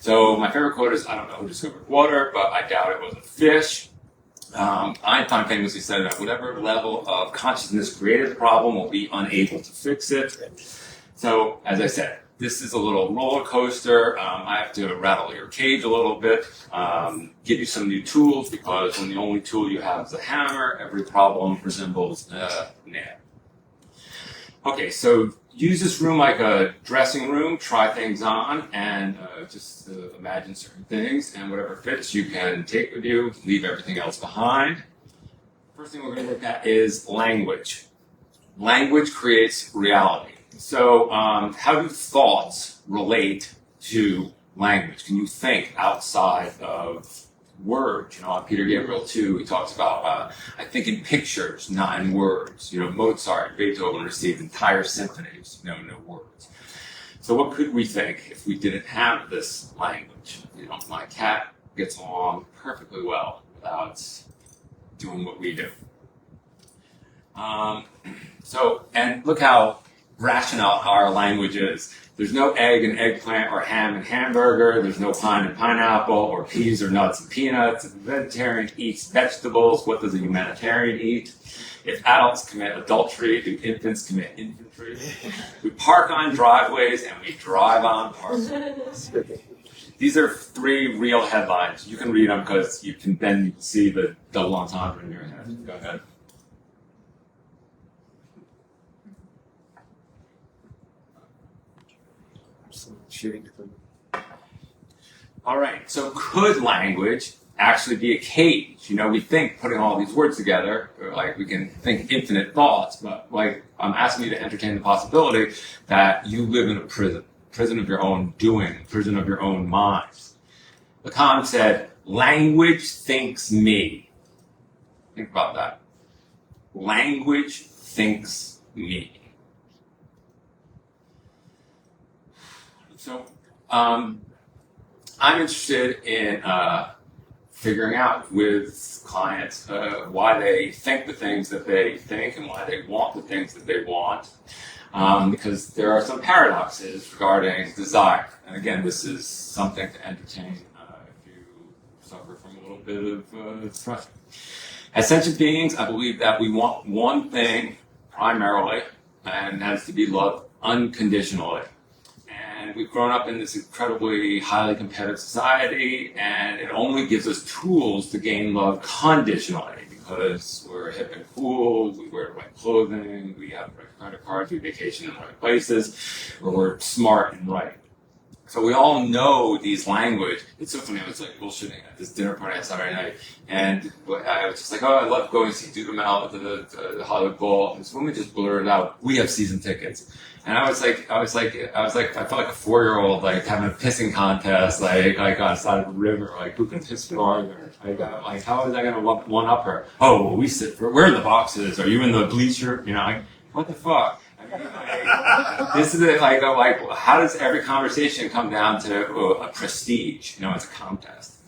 So my favorite quote is, I don't know who discovered water, but I doubt it was a fish. Einstein famously said that whatever level of consciousness created the problem will be unable to fix it. So, as I said, this is a little roller coaster. I have to rattle your cage a little bit, give you some new tools, because when the only tool you have is a hammer, every problem resembles a nail. Okay, so use this room like a dressing room, try things on, and just imagine certain things, and whatever fits you can take with you, leave everything else behind. First thing we're going to look at is language. Language creates reality. So how do thoughts relate to language? Can you think outside of words? Peter Gabriel too, he talks about, I think in pictures, not in words. Mozart, Beethoven received entire symphonies, no words. So what could we think if we didn't have this language? My cat gets along perfectly well without doing what we do. And look how rational our language is. There's no egg and eggplant or ham and hamburger. There's no pine and pineapple or peas or nuts and peanuts. If a vegetarian eats vegetables, what does a humanitarian eat? If adults commit adultery, do infants commit infantry? We park on driveways and we drive on parcels. These are 3 real headlines. You can read them because you can then see the double entendre in your head. Go ahead. All right, so could language actually be a cage? We think putting all these words together, like we can think infinite thoughts, but I'm asking you to entertain the possibility that you live in a prison of your own doing, prison of your own minds. Lacan said, language thinks me. Think about that. Language thinks me. So, I'm interested in figuring out with clients why they think the things that they think and why they want the things that they want, because there are some paradoxes regarding desire. And again, this is something to entertain if you suffer from a little bit of depression. As sentient beings, I believe that we want one thing primarily, and that is to be loved unconditionally. And we've grown up in this incredibly highly competitive society, and it only gives us tools to gain love conditionally, because we're hip and cool, we wear the right clothing, we have the right credit cards, we vacation in the right places, or we're smart and right. So we all know these language. It's so funny, I was bullshitting at this dinner party on Saturday night, and I was just I love going to see Dudamel at the Hollywood Bowl, and this woman just blurted out, we have season tickets. And I felt like a 4-year-old, having a pissing contest, on the side of the river, who can piss farther? How is I going to one up her? Oh, well, we're in the boxes. Are you in the bleacher? What the fuck? This is how does every conversation come down to a prestige? It's a contest.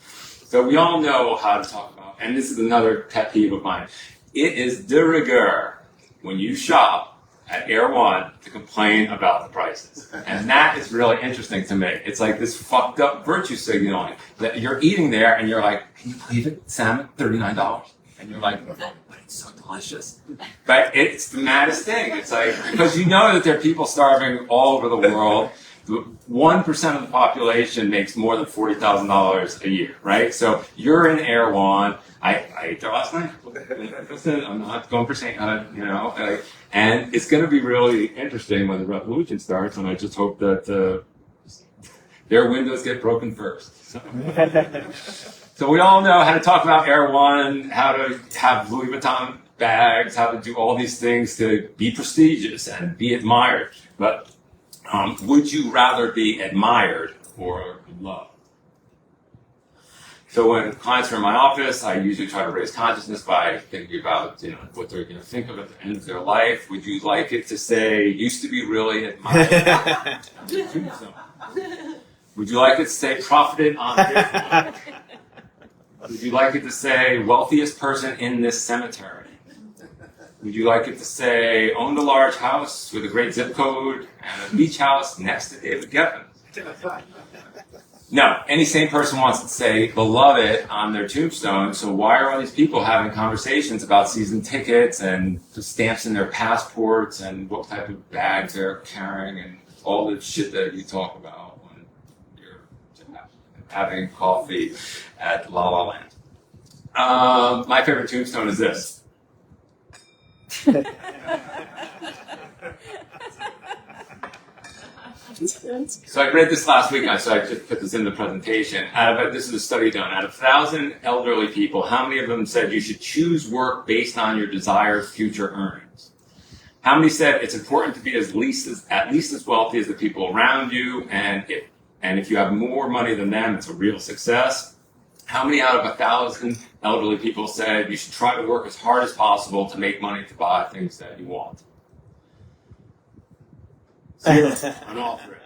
So we all know how to talk about, and this is another pet peeve of mine. It is de rigueur when you shop at Air One to complain about the prices. And that is really interesting to me. It's like this fucked up virtue signaling that you're eating there and you're like, can you believe it? Salmon, $39. And you're like, but it's so delicious. But it's the maddest thing. It's because you know that there are people starving all over the world. 1% of the population makes more than $40,000 a year, right? So you're in Air One. I ate there last night. Listen, I'm not going for sainthood, and it's going to be really interesting when the revolution starts, and I just hope that their windows get broken first. So we all know how to talk about Air One, how to have Louis Vuitton bags, how to do all these things to be prestigious and be admired. But would you rather be admired or loved? So when clients are in my office, I usually try to raise consciousness by thinking about, what they're going to think of at the end of their life. Would you like it to say, used to be really admired? Would you like it to say, profited on this one? Would you like it to say, wealthiest person in this cemetery? Would you like it to say, owned a large house with a great zip code and a beach house next to David Geffen? No, any sane person wants to say beloved on their tombstone, so why are all these people having conversations about season tickets and the stamps in their passports and what type of bags they're carrying and all the shit that you talk about when you're having coffee at La La Land? My favorite tombstone is this. So I read this last week, so I just put this in the presentation. This is a study done. Out of 1,000 elderly people, how many of them said you should choose work based on your desired future earnings? How many said it's important to be at least as wealthy as the people around you, and if you have more money than them, it's a real success? How many out of 1,000 elderly people said you should try to work as hard as possible to make money to buy things that you want? On all three.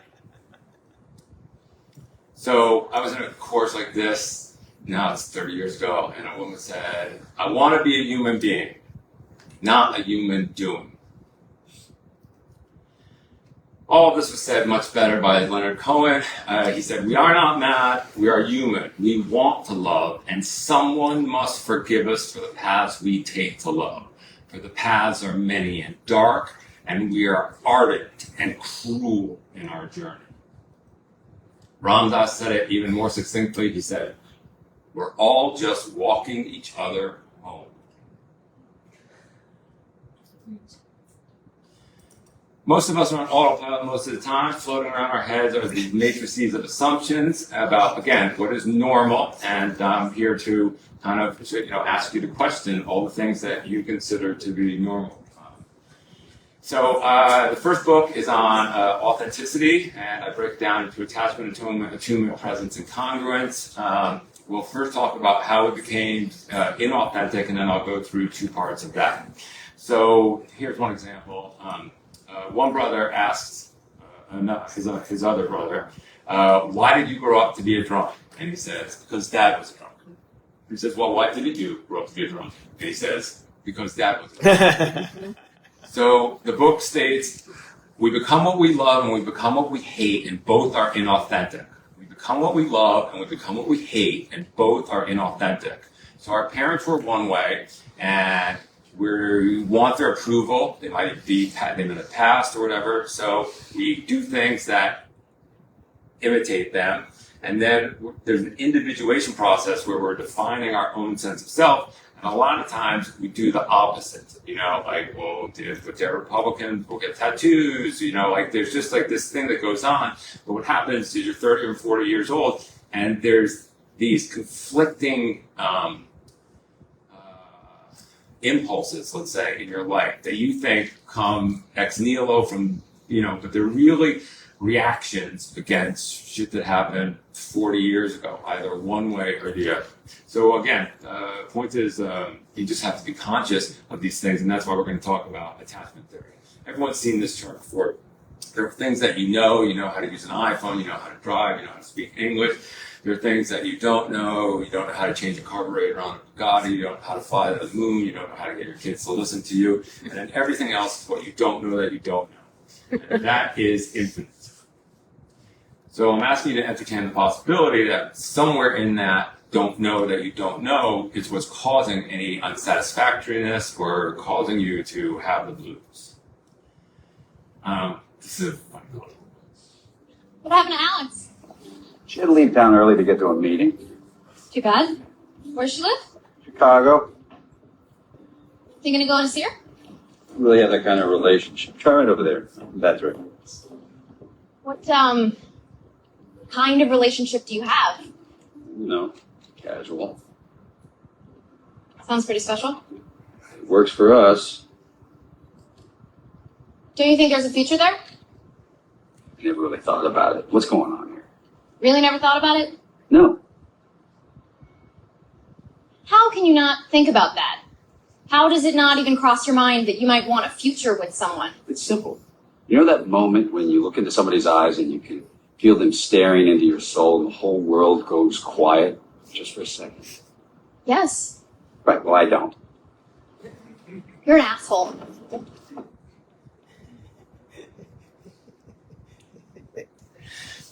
So I was in a course like this, now it's 30 years ago, and a woman said, I want to be a human being, not a human doing. All of this was said much better by Leonard Cohen. He said, we are not mad, we are human. We want to love, and someone must forgive us for the paths we take to love. For the paths are many and dark, and we are ardent and cruel in our journey. Ram Dass said it even more succinctly. He said, we're all just walking each other home. Most of us are on autopilot most of the time. Floating around our heads are these matrices of assumptions about, again, what is normal. And I'm here to kind of ask you to question all the things that you consider to be normal. So the first book is on authenticity, and I break it down into attachment, attunement, presence, and congruence. We'll first talk about how it became inauthentic, and then I'll go through two parts of that. So here's one example. One brother asks his other brother, why did you grow up to be a drunk? And he says, because Dad was a drunk. He says, well, why didn't you grow up to be a drunk? And he says, because Dad was a drunk. So the book states, we become what we love and we become what we hate, and both are inauthentic. We become what we love and we become what we hate, and both are inauthentic. So our parents were one way, and we want their approval. They might be they've in the past or whatever. So we do things that imitate them. And then there's an individuation process where we're defining our own sense of self. And a lot of times we do the opposite, like, well, if they're Republicans, we'll get tattoos, like there's just like this thing that goes on. But what happens is you're 30 or 40 years old and there's these conflicting impulses, let's say, in your life that you think come ex nihilo from, but they're really reactions against shit that happened 40 years ago, either one way or the other. So again, the point is you just have to be conscious of these things, and that's why we're going to talk about attachment theory. Everyone's seen this term before. There are things that you know how to use an iPhone, you know how to drive, you know how to speak English. There are things that you don't know how to change a carburetor on a Bugatti, you don't know how to fly to the moon, you don't know how to get your kids to listen to you, and then everything else is what you don't know that you don't know. And that is infinite. So I'm asking you to entertain the possibility that somewhere in that don't know that you don't know is what's causing any unsatisfactoriness or causing you to have the blues. This is a funny one. What happened to Alex? She had to leave town early to get to a meeting. Too bad. Where does she live? Chicago. You gonna go and see her? Don't really have that kind of relationship. Try right over there. That's right. What kind of relationship do you have? Casual. Sounds pretty special. It works for us. Do you think there's a future there? I never really thought about it. What's going on here? Really never thought about it? No. How can you not think about that? How does it not even cross your mind that you might want a future with someone? It's simple. You know that moment when you look into somebody's eyes and you can feel them staring into your soul and the whole world goes quiet just for a second? Yes. Right, well, I don't. You're an asshole.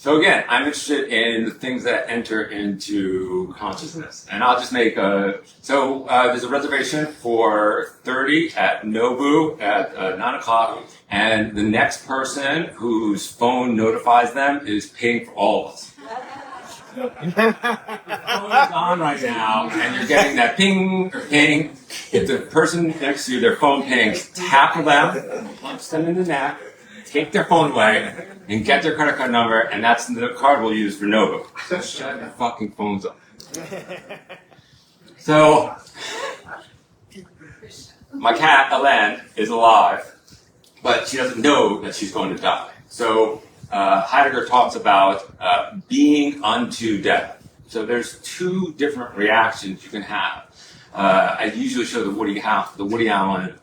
So again, I'm interested in the things that enter into consciousness. And I'll just make there's a reservation for 30 at Nobu at 9 o'clock. And the next person whose phone notifies them is paying for all of us. Your phone is on right now, and you're getting that ping or ping. If the person next to you, their phone pings, tackle them, punch them in the neck, take their phone away, and get their credit card number, and that's the card we'll use for Nobu. So shut your fucking phones up. So, my cat, Olandar, is alive, but she doesn't know that she's going to die. So, Heidegger talks about being unto death. So there's two different reactions you can have. I usually show the Woody Allen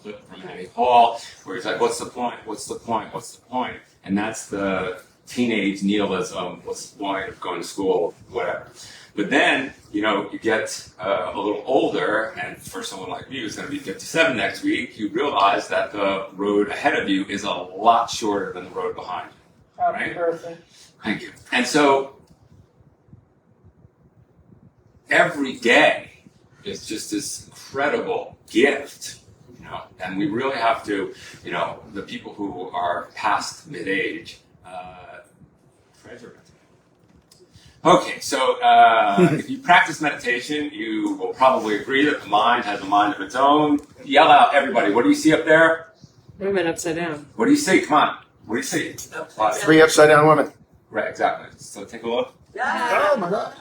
clip from Annie Hall, where he's like, "What's the point? What's the point? What's the point?" And that's the teenage nihilism. What's the point of going to school? Whatever. But then, you get a little older, and for someone like me who's going to be 57 next week, you realize that the road ahead of you is a lot shorter than the road behind you. Right? Thank you. And so every day is just this incredible gift, and we really have to, the people who are past mid-age, treasure it. Okay, so if you practice meditation, you will probably agree that the mind has a mind of its own. Yell out, everybody, what do you see up there? Women upside down. What do you see? Come on. What do you see? 3 upside down women. Right, exactly. So take a look. Oh my God.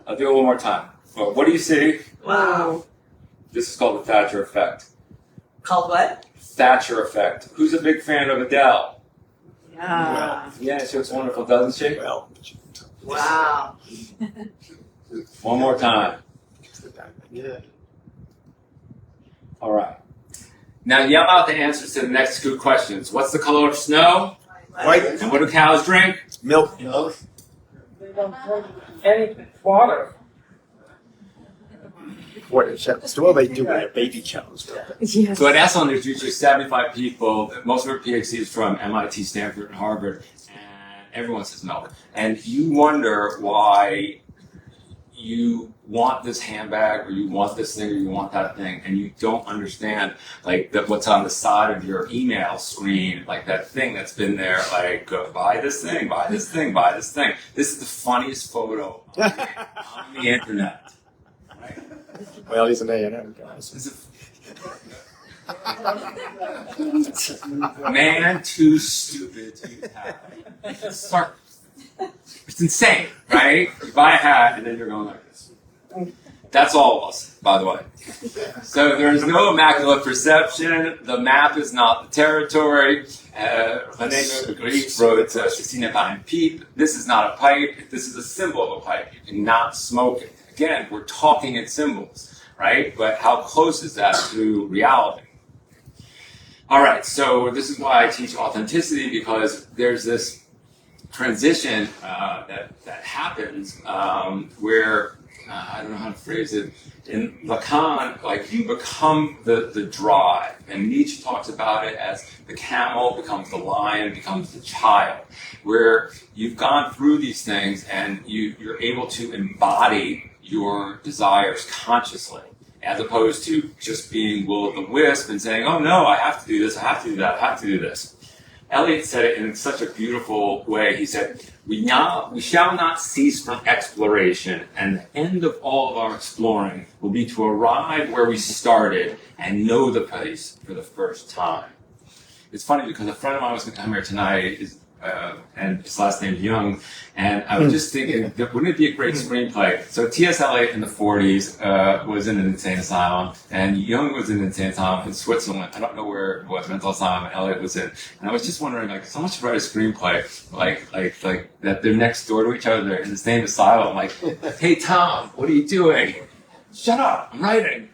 I'll do it one more time. So what do you see? Wow. This is called the Thatcher effect. Called what? Thatcher effect. Who's a big fan of Adele? Yeah. Yeah, she looks wonderful, doesn't she? Well, Wow. One more time. yeah. All right. Now yell out the answers to the next two questions. What's the color of snow? White And what do cows drink? milk. They don't drink any water. What is that? Well, they do with their baby cows. Yes. So at Esalen, there's usually 75 people. Most of our PhDs from MIT, Stanford, and Harvard. And everyone says milk. And you wonder why you want this handbag, or you want this thing, or you want that thing, and you don't understand what's on the side of your email screen, like that thing that's been there, buy this thing, buy this thing, buy this thing. This is the funniest photo on the internet. Right? Well, he's an A&M guy. This is man too stupid to have. Sorry. It's insane, right? You buy a hat and then you're going like this. That's all of us, by the way. So there's no immaculate perception. The map is not the territory. René Magritte wrote, "Ceci n'est pas un pipe." This is not a pipe. This is a symbol of a pipe. You cannot smoke it. Again, we're talking in symbols, right? But how close is that to reality? All right, so this is why I teach authenticity, because there's this transition that happens where I don't know how to phrase it. In Lacan, you become the drive, and Nietzsche talks about it as the camel becomes the lion, becomes the child, where you've gone through these things and you're able to embody your desires consciously, as opposed to just being will-o'-the-wisp and saying, "Oh no, I have to do this, I have to do that, I have to do this." Eliot said it in such a beautiful way. He said, we shall not cease from exploration, and the end of all of our exploring will be to arrive where we started and know the place for the first time." It's funny because a friend of mine was going to come here tonight, and his last name is Young, and I was just thinking, wouldn't it be a great screenplay? So T.S. Eliot in the 40s was in an insane asylum, and Jung was in an insane asylum in Switzerland. I don't know where it was, mental asylum, Eliot was in. And I was just wondering, someone should write a screenplay, like that they're next door to each other, they're in the same asylum, "Hey Tom, what are you doing?" "Shut up, I'm writing."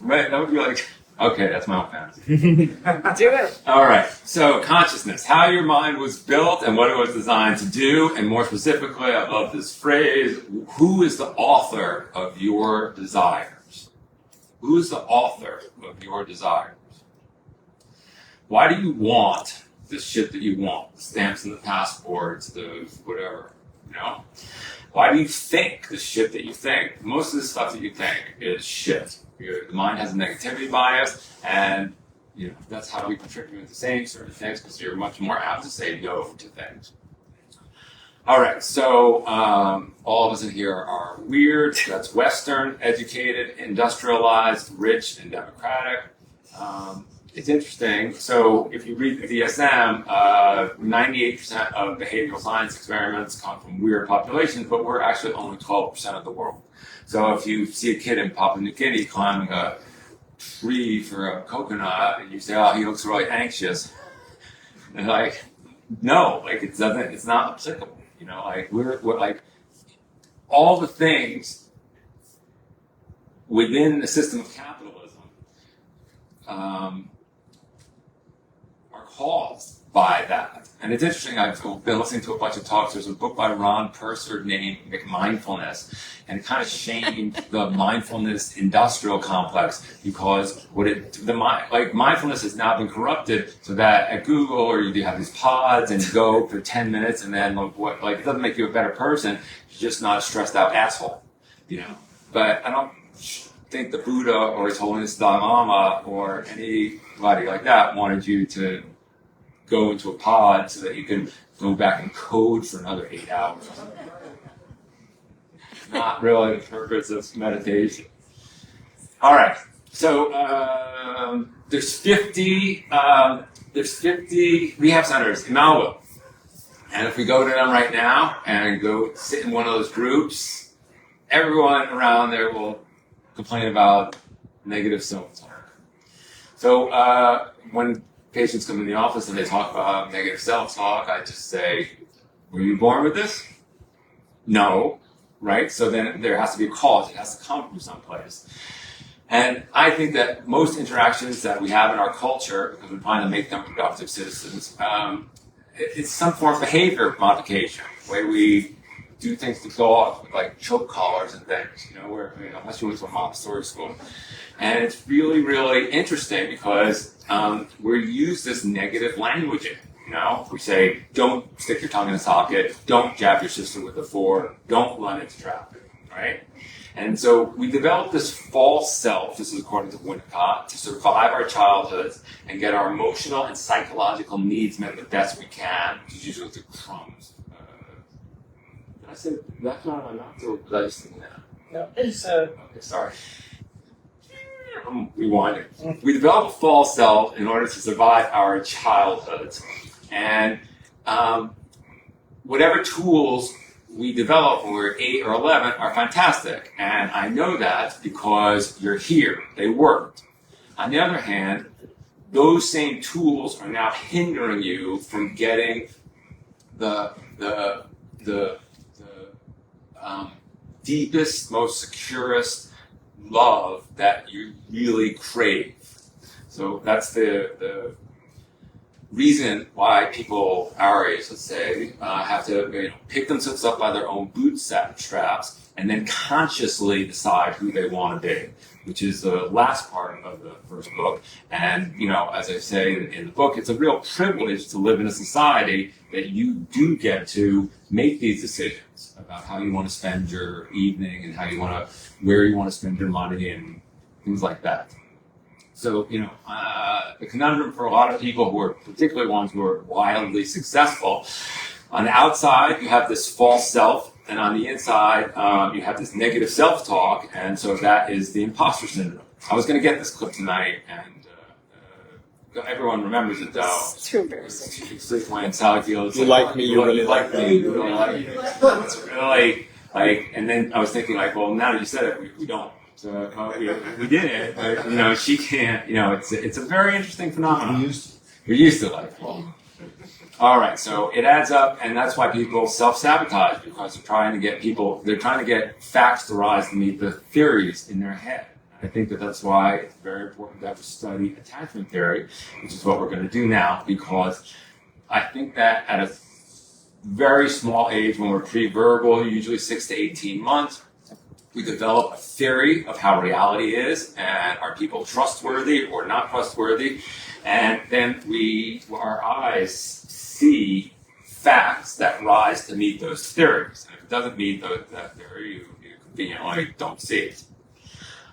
Right, that would be okay, that's my own fantasy. Do it. All right, so consciousness, how your mind was built and what it was designed to do, and more specifically, I love this phrase, who is the author of your desires? Who is the author of your desires? Why do you want the shit that you want, the stamps and the passports, the whatever, you know? Why do you think the shit that you think? Most of the stuff that you think is shit. The mind has a negativity bias, and you know that's how we trick you into saying certain things because you're much more apt to say no to things. All right, so all of us in here are weird. That's Western, educated, industrialized, rich, and democratic. It's interesting. So if you read the DSM, 98% of behavioral science experiments come from weird populations, but we're actually only 12% of the world. So if you see a kid in Papua New Guinea climbing a tree for a coconut, and you say, "Oh, he looks really anxious," and like, no, like it doesn't. It's not applicable. You know, like we're like all the things within the system of capitalism are caused by that. And it's interesting, I've been listening to a bunch of talks. There's a book by Ron Purser named Mindfulness, and it kind of shamed the mindfulness industrial complex because mindfulness has now been corrupted so that at Google or you have these pods and you go for 10 minutes and then it doesn't make you a better person, you're just not a stressed out asshole, you know. But I don't think the Buddha or His Holiness Dalai Lama or anybody like that wanted you to go into a pod so that you can go back and code for another 8 hours. Not really the purpose of meditation. All right, so there's 50 rehab centers in Malibu, and if we go to them right now and go sit in one of those groups, everyone around there will complain about negative self-talk. So when patients come in the office and they talk about negative self-talk, I just say, "Were you born with this?" No, right? So then there has to be a cause. It has to come from someplace. And I think that most interactions that we have in our culture, because we're trying to make them productive citizens, it's some form of behavior modification, the way we do things to dogs, like choke collars and things, unless you went to a Montessori school. And it's really, really interesting because we're used this negative languaging. We say, don't stick your tongue in a socket, don't jab your sister with a fork, don't run into traffic, right? And so we develop this false self, this is according to Winnicott, to survive our childhoods and get our emotional and psychological needs met the best we can, which is usually through crumbs. Did I say that's not enough, or did I just think that? No, it's Okay, sorry. I'm rewinding. We develop a false self in order to survive our childhoods. And whatever tools we develop when we're 8 or 11 are fantastic. And I know that because you're here. They worked. On the other hand, those same tools are now hindering you from getting the deepest, most securest love that you really crave. So that's the reason why people our age, let's say, have to pick themselves up by their own bootstraps and then consciously decide who they want to be, which is the last part of the first book. And, as I say in the book, it's a real privilege to live in a society that you do get to make these decisions about how you want to spend your evening and where you want to spend your money and things like that. So, the conundrum for a lot of people who are, particularly ones who are wildly successful, on the outside, you have this false self, and on the inside, you have this negative self-talk, and so that is the imposter syndrome. I was going to get this clip tonight, and everyone remembers it, though. It's too embarrassing. It's when Sally Fields You like me, you really like me. You really like me. It's really, and then I was thinking, well, now that you said it, we don't. So we did it, but she can't. It's a very interesting phenomenon. You're used to life. All right, so it adds up, and that's why people self-sabotage because they're trying to get facts to rise to meet the theories in their head. I think that's why it's very important that we study attachment theory, which is what we're going to do now, because I think that at a very small age, when we're pre-verbal, usually 6 to 18 months, we develop a theory of how reality is, and are people trustworthy or not trustworthy. And then our eyes see facts that rise to meet those theories. And if it doesn't meet that theory, you conveniently don't see it.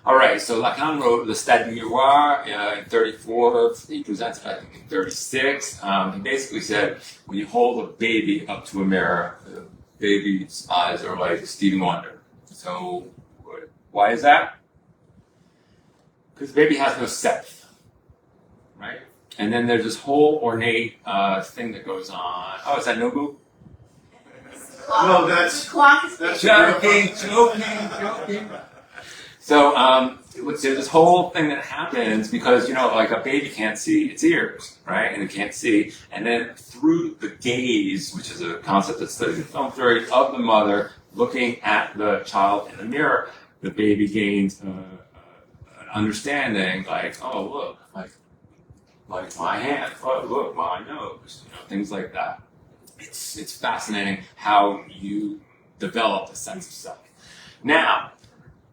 All right, so Lacan wrote Le Stade du Miroir in 34. He presents it, I think, in 36. He basically said, when you hold a baby up to a mirror, the baby's eyes are like Stevie Wonder. So why is that? Because the baby has no self, right? And then there's this whole ornate thing that goes on. Oh, is that Nobu? No, that's Joking. So there's this whole thing that happens because, like a baby can't see its ears, right? And it can't see. And then through the gaze, which is a concept that's studied in film theory, of the mother looking at the child in the mirror, the baby gains an understanding like, oh, look, like my hand, oh, look, my nose, things like that. It's fascinating how you develop a sense of self. Now,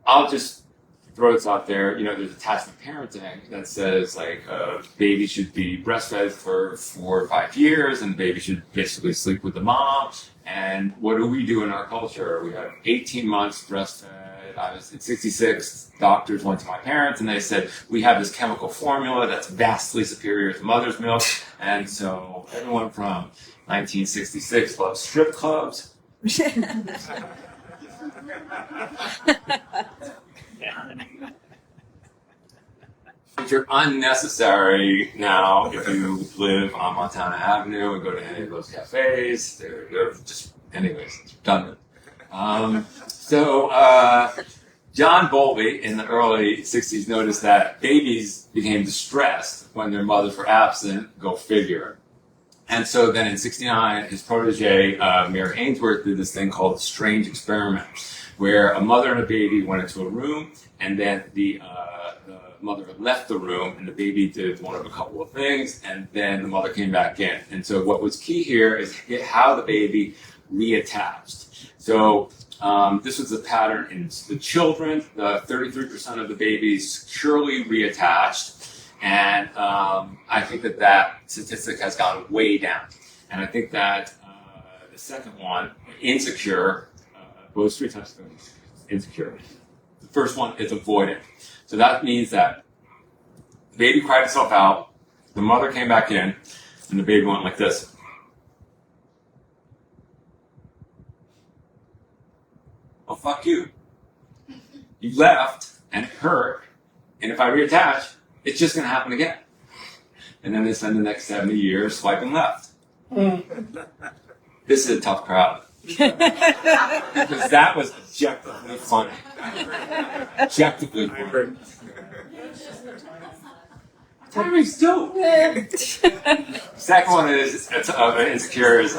I'll just throw this out there. There's attachment parenting that says like a baby should be breastfed for 4 or 5 years, and the baby should basically sleep with the mom. And what do we do in our culture? We have 18 months breastfed. I was at 66. Doctors went to my parents and they said, we have this chemical formula that's vastly superior to mother's milk. And so everyone from 1966 loves strip clubs. Which are unnecessary now if you live on Montana Avenue and go to any of those cafes. They're just, anyways, it's redundant. John Bowlby in the early 60s noticed that babies became distressed when their mothers were absent, go figure. And so then in 69, his protege, Mary Ainsworth, did this thing called the strange experiment, where a mother and a baby went into a room, and then the mother left the room, and the baby did one of a couple of things, and then the mother came back in. And so what was key here is how the baby reattached. So this was a pattern in the children. 33% of the babies securely reattached. And I think that statistic has gone way down. And I think that the second one, insecure, goes 3 times insecure. The first one is avoidant. So that means that the baby cried itself out, the mother came back in, and the baby went like this. Oh, fuck you. You left, and it hurt, and if I reattach, it's just going to happen again. And then they spend the next 70 years swiping left. This is a tough crowd. Because that was objectively funny. Objectively funny. Timing's dope. Second one is insecure is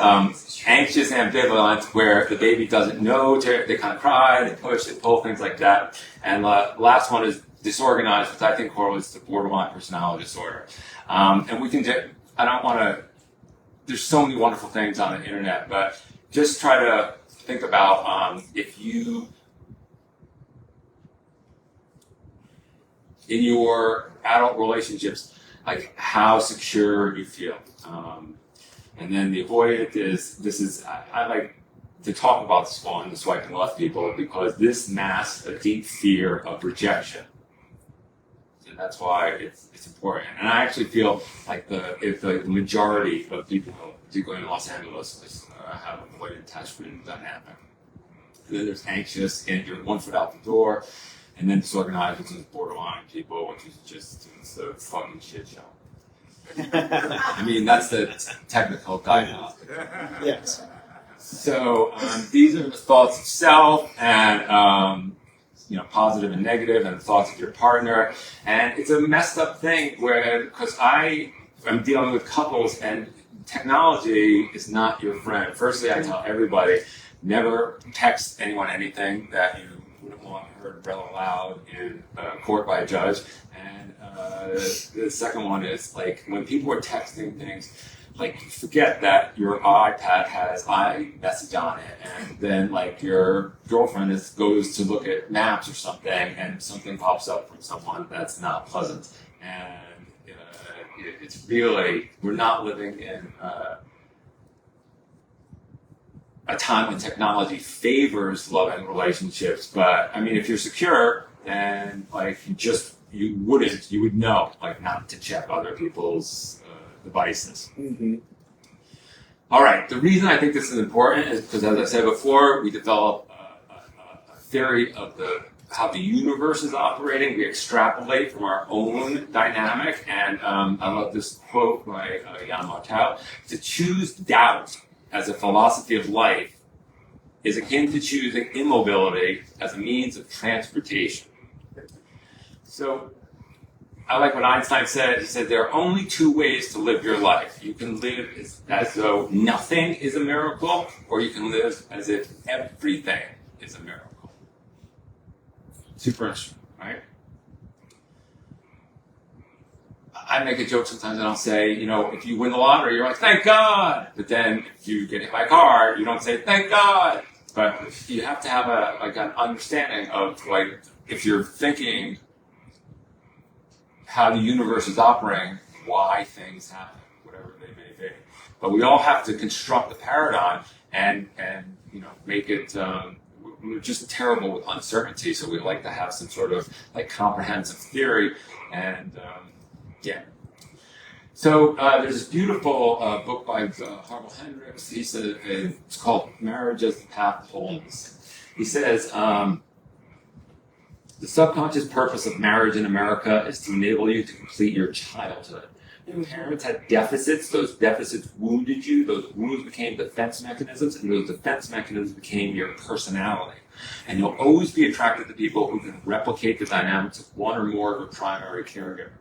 anxious ambivalent, where the baby doesn't know, they kind of cry, they push, they pull, things like that. And the last one is disorganized, which I think correlates to borderline personality disorder. And we can I don't want to, there's so many wonderful things on the internet, but just try to think about if you, in your adult relationships, like how secure you feel. And then the avoidant is, I like to talk about this on the swiping left people because this masks a deep fear of rejection. And that's why it's important. And I actually feel like if the majority of people, particularly in Los Angeles, have avoidant attachment dynamic. And then there's anxious, and you're 1 foot out the door, and then disorganized, which is borderline people, which is just a fucking shit show. I mean, that's the technical diagnosis. Yes. So these are the thoughts of self, and positive and negative, and the thoughts of your partner. And it's a messed up thing because I am dealing with couples, and technology is not your friend. Firstly, I tell everybody, never text anyone anything that you wouldn't want heard read aloud in court by a judge. And the second one is, like, when people are texting things, like, forget that your iPad has iMessage on it, and then, like, your girlfriend goes to look at maps or something, and something pops up from someone that's not pleasant. And It's really, we're not living in a time when technology favors loving relationships. But I mean, if you're secure, then like you would know like not to check other people's devices. Mm-hmm. All right. The reason I think this is important is because, as I said before, we develop a theory of how the universe is operating. We extrapolate from our own dynamic, and I love this quote by Jan Martel: "To choose doubt as a philosophy of life is akin to choosing immobility as a means of transportation." So I like what Einstein said. He said there are only two ways to live your life. You can live as though nothing is a miracle, or you can live as if everything is a miracle. Super interesting, right? I make a joke sometimes and I'll say, if you win the lottery, you're like, thank God. But then if you get hit by a car, you don't say, thank God. But you have to have an understanding of, like, if you're thinking how the universe is operating, why things happen, whatever they may be. But we all have to construct the paradigm and make it, we're just terrible with uncertainty, so we like to have some sort of like comprehensive theory. And yeah. So there's this beautiful book by Harville Hendricks. He said it's called Marriage as the Path to Wholeness. He says, the subconscious purpose of marriage in America is to enable you to complete your childhood. Your parents had deficits. Those deficits wounded you. Those wounds became defense mechanisms, and those defense mechanisms became your personality. And you'll always be attracted to people who can replicate the dynamics of one or more of your primary caregivers.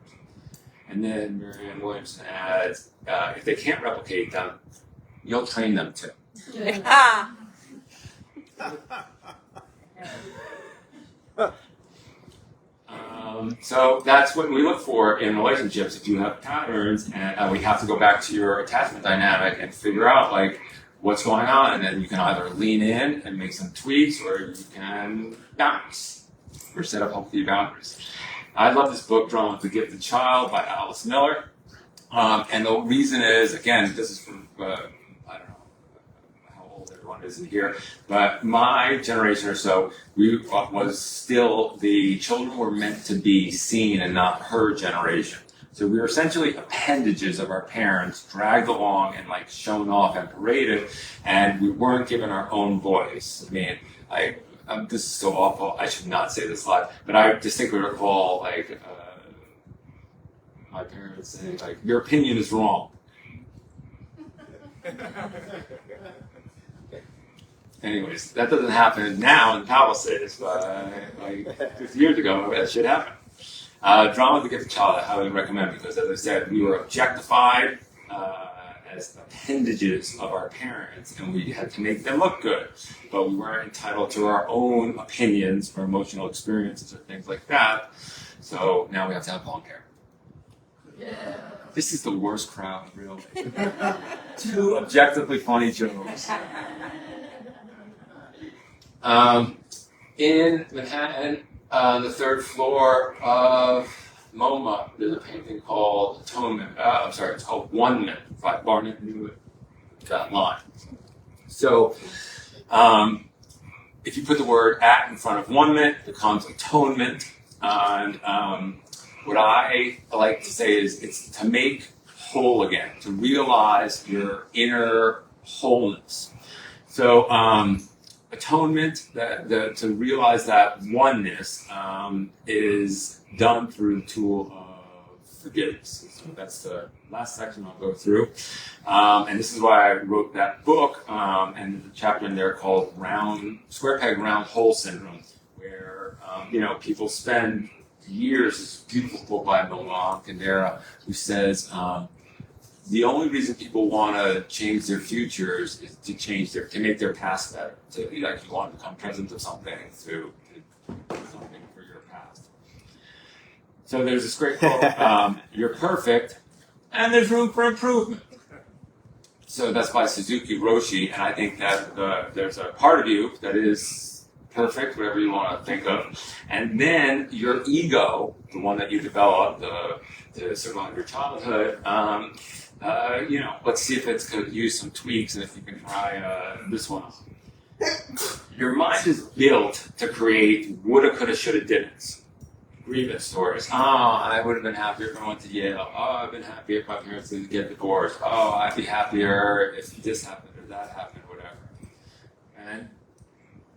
And then Marianne Williamson adds, if they can't replicate them, you'll train them to. So that's what we look for in relationships. If you have patterns, and we have to go back to your attachment dynamic and figure out like what's going on, and then you can either lean in and make some tweaks, or you can bounce or set up healthy boundaries. I love this book, Drawn with the Gifted Child by Alice Miller, and the reason is, again, this is from I don't know how old everyone is in here, but my generation or so, was still, the children were meant to be seen and not heard generation. So we were essentially appendages of our parents, dragged along and like shown off and paraded, and we weren't given our own voice. I mean, this is so awful, I should not say this live, but I distinctly recall like my parents saying like, your opinion is wrong. Anyways, that doesn't happen now in Palisades, but like 50 years ago, that should happen. Drama to Get the Child, I highly recommend, because as I said, we were objectified as appendages of our parents, and we had to make them look good, but we weren't entitled to our own opinions or emotional experiences or things like that. So now we have to have long hair. Yeah. This is the worst crowd, really. Two objectively funny jokes. In Manhattan, on the third floor of MoMA, there's a painting called Atonement. It's called One-Ment by Barnett Newman. That line. So, if you put the word "at" in front of One-Ment, it becomes atonement. And what I like to say is, it's to make whole again, to realize your inner wholeness. So, atonement, to realize that oneness, is done through the tool of forgiveness. So that's the last section I'll go through. And this is why I wrote that book, and there's a chapter in there called Square Peg Round Hole Syndrome, where people spend years. This beautiful book by Milan Kundera, who says the only reason people want to change their futures is to make their past better. To be like, you want to become present of something to something for your past. So there's this great quote: "You're perfect, and there's room for improvement." So that's by Suzuki Roshi, and I think that there's a part of you that is perfect, whatever you want to think of. And then your ego, the one that you developed to survive your childhood, let's see if it's could use some tweaks and if you can try this one. Your mind is built to create woulda, coulda, shoulda, didn't. Grievance stories. Oh, I would have been happier if I went to Yale. Oh, I've been happier if my parents didn't get divorced. Oh, I'd be happier if this happened or that happened, or whatever. And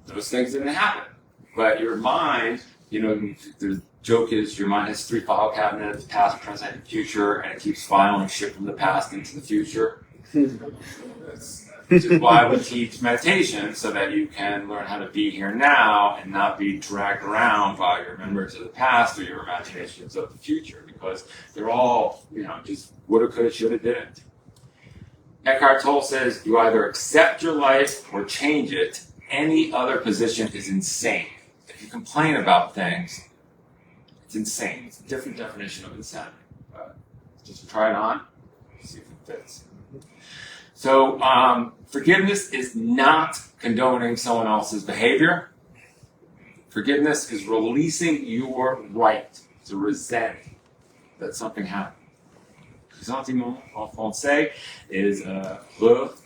those things didn't happen. But your mind, the joke is your mind has 3 file cabinets, past, present, and future, and it keeps filing shit from the past into the future. Which is why we teach meditation, so that you can learn how to be here now and not be dragged around by your memories of the past or your imaginations of the future, because they're all, just woulda, coulda, shoulda, didn't. Eckhart Tolle says, you either accept your life or change it. Any other position is insane. If you complain about things, it's insane. It's a different definition of insanity. Just try it on, see if it fits. So, forgiveness is not condoning someone else's behavior. Forgiveness is releasing your right to resent that something happened. Sentiment en français is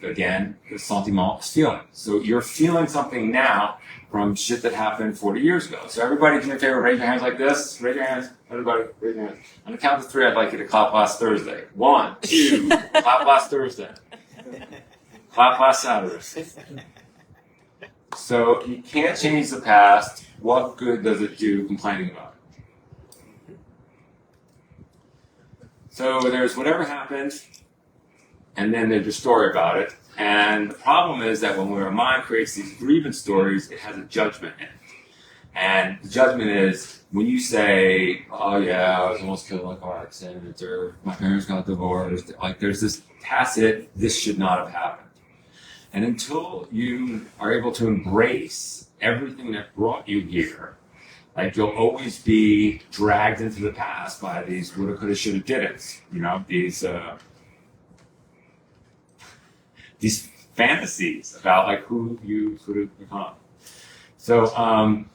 again, the sentiment is feeling. So you're feeling something now from shit that happened 40 years ago. So everybody do me a favor, raise your hands like this. Raise your hands. Everybody, raise your hands. On the count of 3, I'd like you to clap last Thursday. 1, 2, clap last Thursday. Clap last Saturday. So you can't change the past. What good does it do complaining about it? So there's whatever happened, and then there's your story about it. And the problem is that when our mind creates these grievance stories, it has a judgment in it. And the judgment is when you say, oh yeah, I was almost killed in a car accident, or my parents got divorced, like there's this tacit, this should not have happened. And until you are able to embrace everything that brought you here, like you'll always be dragged into the past by these woulda, coulda, shoulda, didn't. These fantasies about like who you could have become. So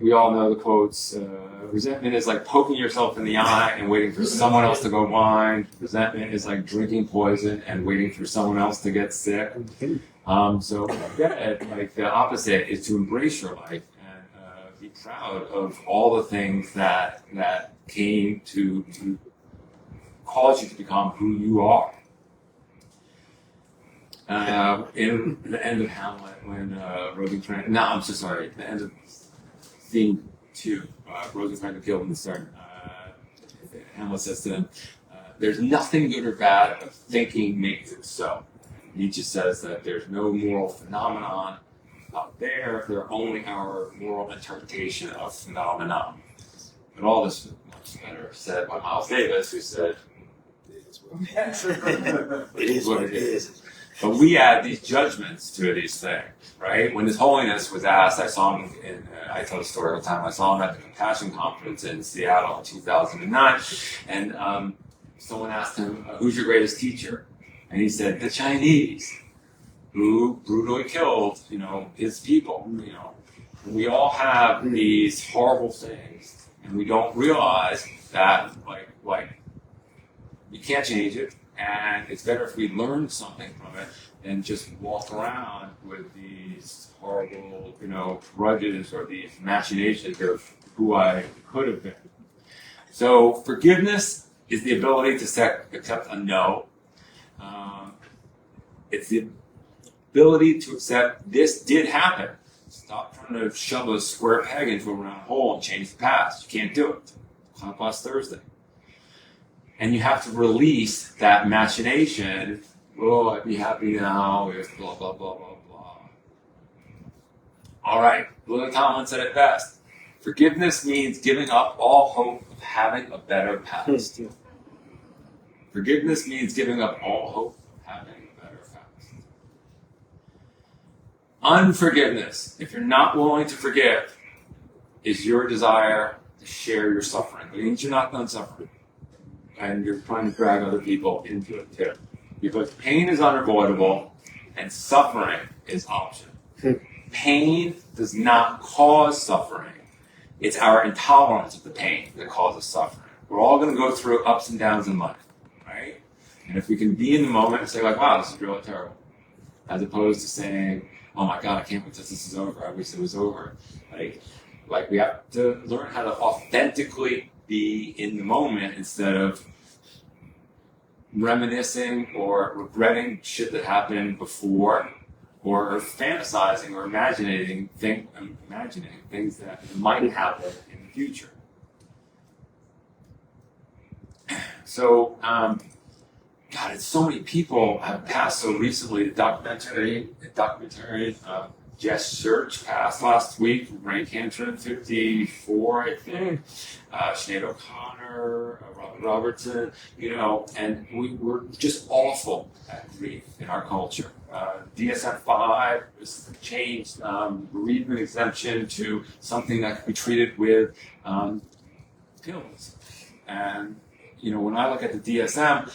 we all know the quotes. Resentment is like poking yourself in the eye and waiting for someone else to go blind. Resentment is like drinking poison and waiting for someone else to get sick. So like the opposite is to embrace your life and be proud of all the things that came to cause you to become who you are. In the end of Hamlet, when Rosencrantz, the end of Scene 2, Rosencrantz killed in the start. Hamlet says to them, there's nothing good or bad, but thinking makes it so. Nietzsche says that there's no moral phenomenon out there, they're only our moral interpretation of phenomena. But all this is much better said by Miles Davis, who said, it is what it is. But we add these judgments to these things, right? When His Holiness was asked, I saw him I tell the story all the time, I saw him at the Compassion Conference in Seattle in 2009, and someone asked him, who's your greatest teacher? And he said, the Chinese, who brutally killed, his people, We all have these horrible things, and we don't realize that, like, we can't change it. And it's better if we learn something from it than just walk around with these horrible, grudges or these machinations of who I could have been. So forgiveness is the ability to accept a no. It's the ability to accept this did happen. Stop trying to shove a square peg into a round hole and change the past. You can't do it. Clap last Thursday. And you have to release that machination. Oh, I'd be happy now if blah, blah, blah, blah, blah. All right, Lily Tomlin said it best. Forgiveness means giving up all hope of having a better past. Forgiveness means giving up all hope of having a better past. Unforgiveness, if you're not willing to forgive, is your desire to share your suffering. It means you're not done suffering. And you're trying to drag other people into it too. Because pain is unavoidable and suffering is optional. pain does not cause suffering. It's our intolerance of the pain that causes suffering. We're all going to go through ups and downs in life, right? And if we can be in the moment and say like, wow, this is really terrible, as opposed to saying, oh my God, I can't wait till this is over. I wish it was over. Like we have to learn how to authentically be in the moment instead of reminiscing or regretting shit that happened before, or fantasizing or imagining things that might happen in the future. So, God, it's so many people have passed so recently. The documentary, Jess Church passed last week, brain cancer at 54, I think. Sinead O'Connor, Robert Robertson, and we're just awful at grief in our culture. DSM-5 was changed bereavement exemption to something that could be treated with pills. And when I look at the DSM,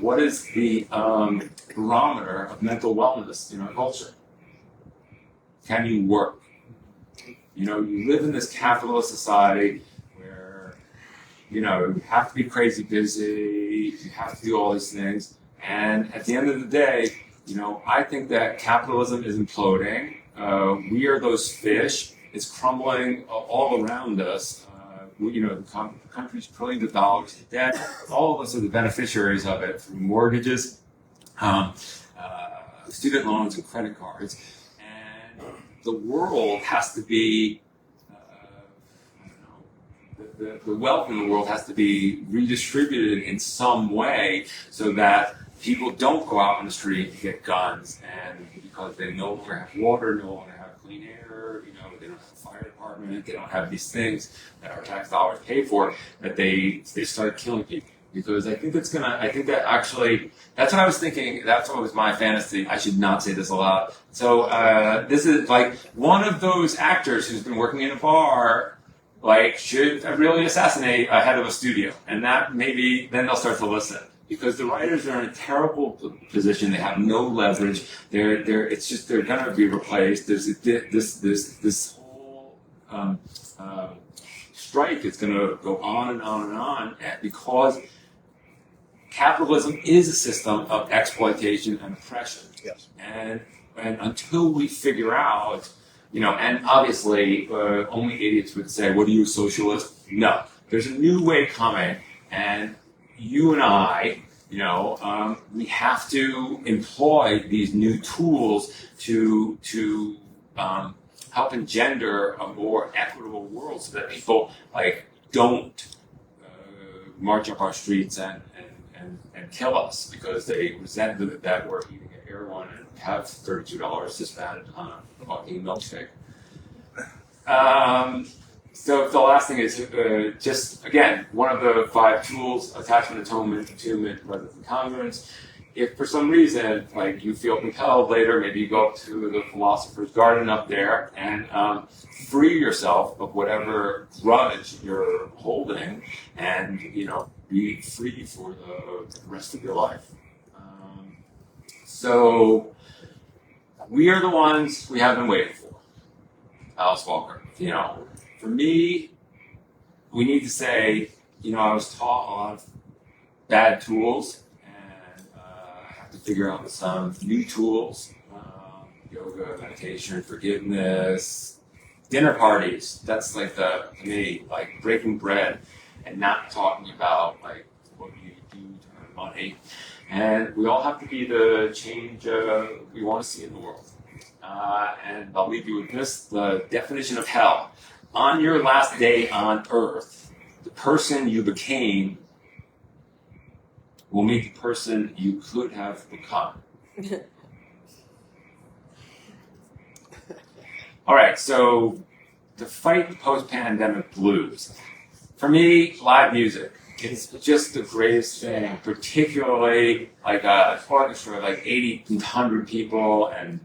what is the barometer of mental wellness in our culture? Can you work? You live in this capitalist society where, you have to be crazy busy, you have to do all these things. And at the end of the day, I think that capitalism is imploding. We are those fish. It's crumbling all around us. The country's trillions of dollars in debt. All of us are the beneficiaries of it through mortgages, student loans, and credit cards. And the world has to be, the wealth in the world has to be redistributed in some way so that people don't go out on the street and get guns, and because they no longer have water, no longer have clean air, they don't have a fire department, they don't have these things that our tax dollars pay for, that they start killing people. Because I think that's what I was thinking, that's what was my fantasy. I should not say this aloud. So this is like one of those actors who's been working in a bar, should really assassinate a head of a studio. And that maybe, then they'll start to listen. Because the writers are in a terrible position. They have no leverage. They're going to be replaced. There's this whole strike. It's going to go on and on and on because capitalism is a system of exploitation and oppression. Yes. And until we figure out, and obviously only idiots would say, "What are you, a socialist?" No, there's a new way coming, and you and I, we have to employ these new tools to help engender a more equitable world, so that people don't march up our streets and kill us because they resent that we're eating an airline and have $32 to spend on a fucking milkshake. So the last thing is just, again, one of the 5 tools: attachment, attunement, presence, and congruence. If for some reason, you feel compelled later, maybe you go up to the philosopher's garden up there and free yourself of whatever grudge you're holding, and be free for the rest of your life. So we are the ones we have been waiting for. Alice Walker. For me, we need to say, I was taught a lot of bad tools, and I have to figure out some new tools. Yoga, meditation, forgiveness, dinner parties. That's to me, breaking bread and not talking about what you do to earn money. And we all have to be the change we want to see in the world. And I'll leave you with this, the definition of hell. On your last day on earth, the person you became will meet the person you could have become. All right, so to fight the post-pandemic blues, for me, live music, it's just the greatest thing, particularly an orchestra of 80 to 100 people and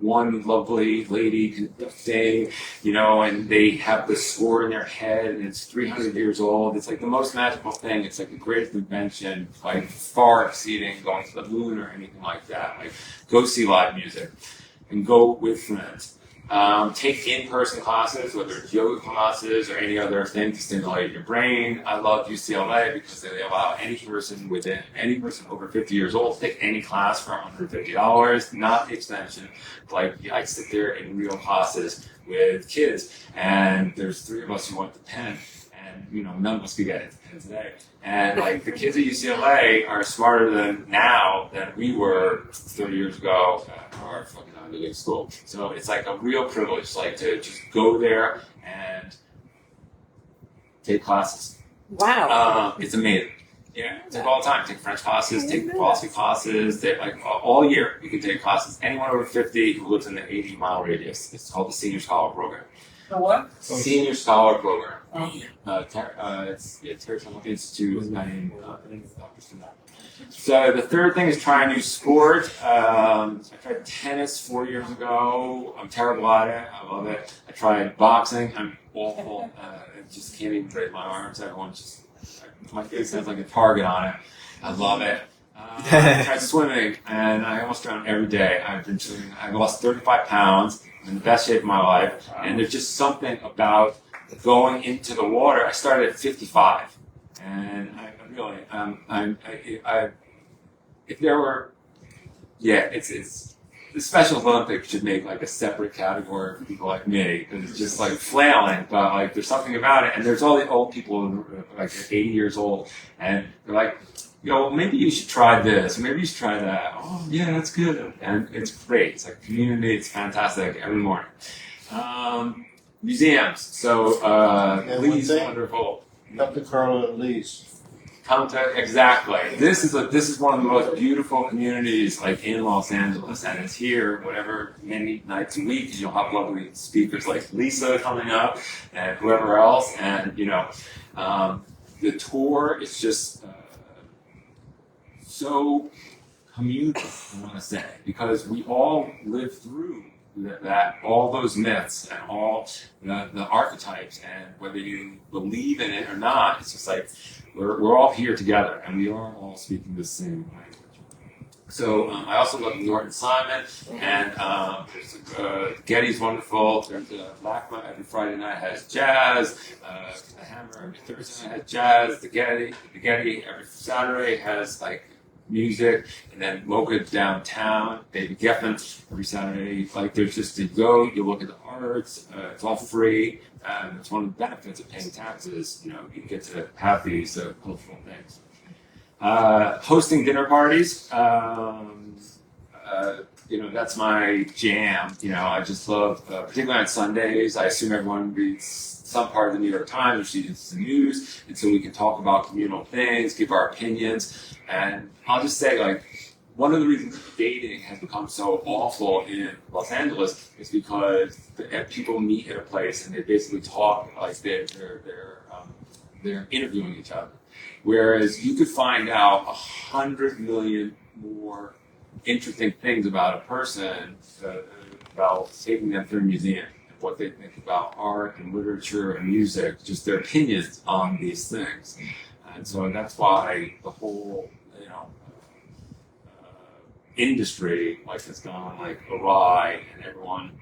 one lovely lady conducting, and they have the score in their head, and it's 300 years old. It's the most magical thing. It's the greatest invention, far exceeding going to the moon or anything like that. Go see live music and go with friends. Take in-person classes, whether it's yoga classes or any other thing to stimulate your brain. I love UCLA because they allow any person over 50 years old to take any class for $150, not the extension. Like I sit there in real classes with kids, and there's 3 of us who went to Penn, and none of us could get it today. And like the kids at UCLA are smarter than we were 30 years ago at our fucking Ivy League school. So it's like a real privilege, like to just go there and take classes. Wow. It's amazing. Yeah, take all the time. Take French classes, take philosophy classes. Take like all year you can take classes. Anyone over 50 who lives in the 80-mile radius. It's called the Senior Scholar Program. The what? Senior Scholar Program. Oh. It's Terry Institute with a guy named Dr. Sinat. So the third thing is try a new sport. I tried tennis 4 years ago. I'm terrible at it. I love it. I tried boxing. I'm awful. I just can't even break my arms. My face has like a target on it. I love it. I tried swimming, and I almost drown every day. I've been swimming. I lost 35 pounds. I'm in the best shape of my life. And there's just something about going into the water. I started at 55. And if there were, it's the Special Olympics should make like a separate category for people like me, because it's just like flailing, but like there's something about it. And there's all the old people like 80 years old, and they're like, maybe you should try this, maybe you should try that. Oh yeah, that's good, and it's great. It's like community. It's fantastic every morning. Museums. So Lee's wonderful. Come to Carlo and Lee's. Exactly. This is one of the most beautiful communities like in Los Angeles, and it's here many nights a week. You'll have lovely speakers like Lisa coming up and whoever else, and the tour is just so communal, I want to say, because we all live through all those myths and all the archetypes, and whether you believe in it or not, it's just like we're all here together, and we are all speaking the same language. So I also love Norton Simon, and Getty's wonderful. There's LACMA every Friday night has jazz. The Hammer every Thursday night has jazz. The Getty every Saturday has like music, and then Mocha downtown, David Geffen every Saturday. Like there's just you look at the arts. It's all free. It's one of the benefits of paying taxes. You get to have these cultural things. Hosting dinner parties. That's my jam. I just love, particularly on Sundays. I assume everyone reads some part of the New York Times or sees the news, and so we can talk about communal things, give our opinions. And I'll just say, like, one of the reasons dating has become so awful in Los Angeles is because people meet at a place and they basically talk like they're interviewing each other. Whereas you could find out 100 million more interesting things about a person about taking them through a museum, and what they think about art and literature and music, just their opinions on these things. And so that's why the whole industry has gone awry, and everyone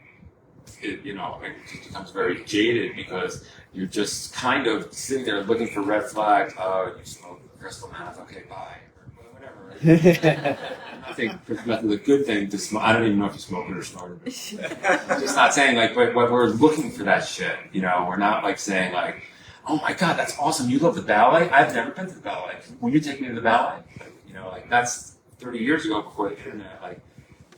it just becomes very jaded, because you're just kind of sitting there looking for red flags. Oh, you smoke crystal meth, okay, bye, or whatever. I think that's a good thing to smoke. I don't even know if you smoke it or snort it. I'm just not saying but we're looking for that shit. We're not saying oh my God, that's awesome. You love the ballet? I've never been to the ballet. Will you take me to the ballet? That's 30 years ago, before the internet.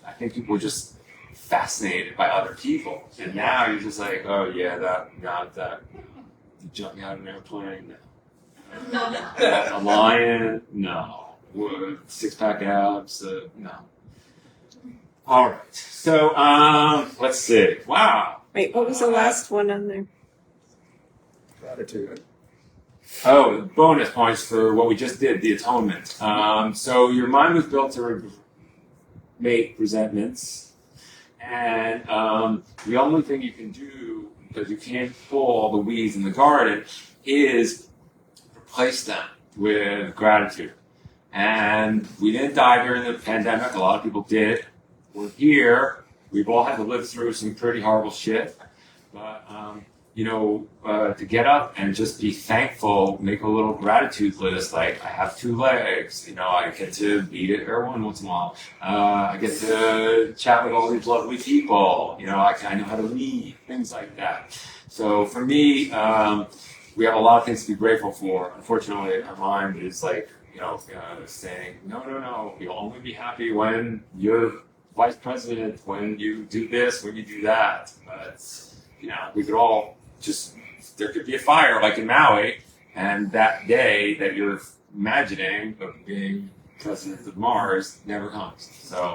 I think people were just fascinated by other people. And now you're just like, oh yeah, that. Jumping out of an airplane? No. A lion? No. 6-pack abs? No. All right. So, let's see. Wow. Wait, what was the last one on there? Gratitude. Oh, bonus points for what we just did, the atonement. So your mind was built to make resentments, and the only thing you can do, because you can't pull all the weeds in the garden, is replace them with gratitude. And we didn't die during the pandemic. A lot of people did. We're here. we've all had to live through some pretty horrible shit. But, to get up and just be thankful, make a little gratitude list, like I have two legs, I get to eat at Erewhon once in a while. I get to chat with all these lovely people, I know how to lead, things like that. So for me, we have a lot of things to be grateful for. Unfortunately, our mind is like, saying, no, you'll only be happy when you're vice president, when you do this, when you do that. But, we could all there could be a fire like in Maui, and that day that you're imagining of being president of Mars never comes. So